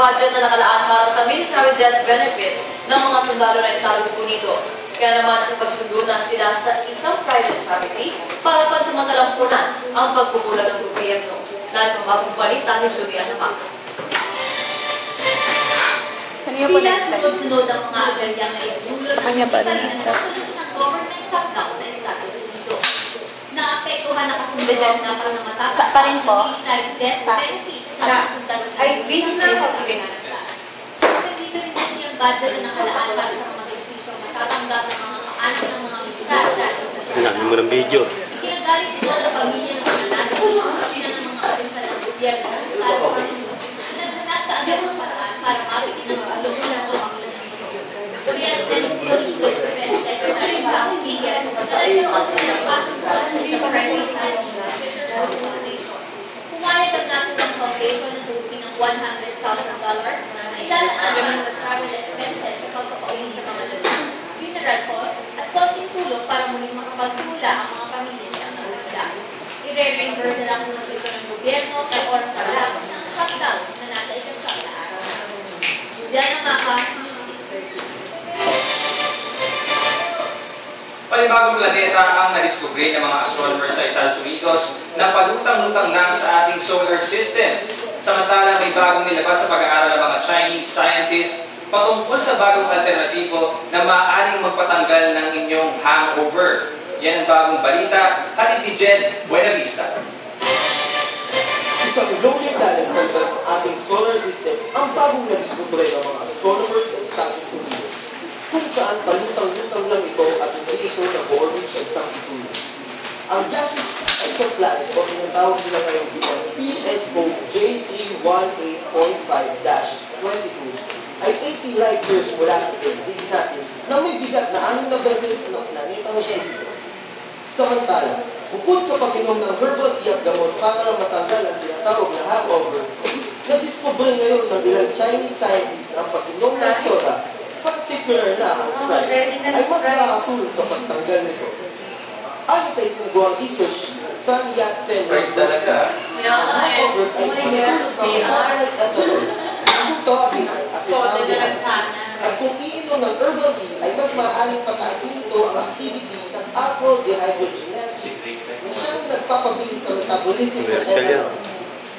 budget na nakalaan para sa military death benefits ng mga sundalo ng Estados Unidos. Kaya naman ipagsundo na sila sa isang private charity para pansamantalang punan ang pagpupula ng gobyerno. Lalo bagong balita ni Juliana Mac. Tila sunod-sunod ang mga agaryang na itulong ng Secretary ng government shutdown sa Estados Unidos. Naapektuhan na kasunduan na para na mataas ang military death benefits ng mga sundalo ng Pilipinas. Nandito rin kasi ang budget na nakalaan para sa mga benepisyo matatanggap ng mga kaanak ng mga militar dahil sa shutdown. Ikinagalit ito ang pamilya ng mga nasa opisina ng mga opisyal ng gobyerno ng Estados Unidos na naghanap sa agad ng paraan para mabitin ang tulong ng pamilya ng ito. Kaya Jolie, Vice President Secretary Jackie Gigan, na nagkaroon sila ng kasunduan sa private charity Fisher Foundation. Pumayag ang National Foundation na sagutin ng $100,000 na ilalaan sa travel expenses sa pagpapauwi sa mga lulong, funeral costs, at konting tulong para muling makapagsimula ang mga pamilya niyang nahulga. I-reimburse nila ang tulong ito ng gobyerno kay oras sa lapos ng shutdown na nasa ika-7 na araw na. Juliana Maca, Music 30. Panibagong planeta ang nadiskubre ng mga astronomers sa Estados Unidos na palutang-lutang lang sa ating solar system. Samantalang may bagong nilabas sa pag-aaral ng mga Chinese scientists patungkol sa bagong alternatibo na maaaring magpatanggal ng inyong hangover. Yan ang bagong balita, hatid ni Jen Buenavista. Isang glowing talent sa labas ng ating solar system ang bagong nadiskubre ng mga astronomers sa Estados Unidos, kung saan palutang-lutang lang ito at hindi ito nag-orbit sa isang ituloy. Ang gaseous exoplanet o tinatawag nila ngayong PSO J318.5-22 ay 80 light years mula sa daigdig natin na may bigat na 6 na beses ng planetang Jupiter. Samantala, bukod sa pag-inom ng herbal tea at gamot para lang matanggal ang tinatawag na hangover, nadiskubre ngayon ng ilang Chinese scientists ang pag-inom ng soda, particular na ang Sprite, ay mas nakakatulong sa pagtanggal nito. Ayon sa isang nagawang research ng Sun Yat-sen University, ang hangovers ay pagsulot ng metabolite ethanol, kung tawagin ay acetaldehyde. At kung iinom ng herbal tea ay mas maaaring pataasin ito ang activity ng alcohol dehydrogenesis na siyang nagpapabilis sa metabolism ng ethanol.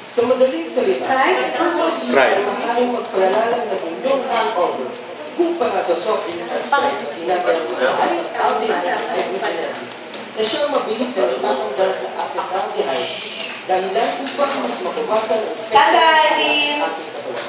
Sa madaling salita, herbal tea ay maaaring magpalalalang ng inyong hangover kumpara sa soft drinks at Sprite na tinatayang mataas ang aldehyde hydrogenesis na siyang mabilis na natatanggal sa acetaldehyde dahilan upang mas makubasan ang effect ng ating katawan.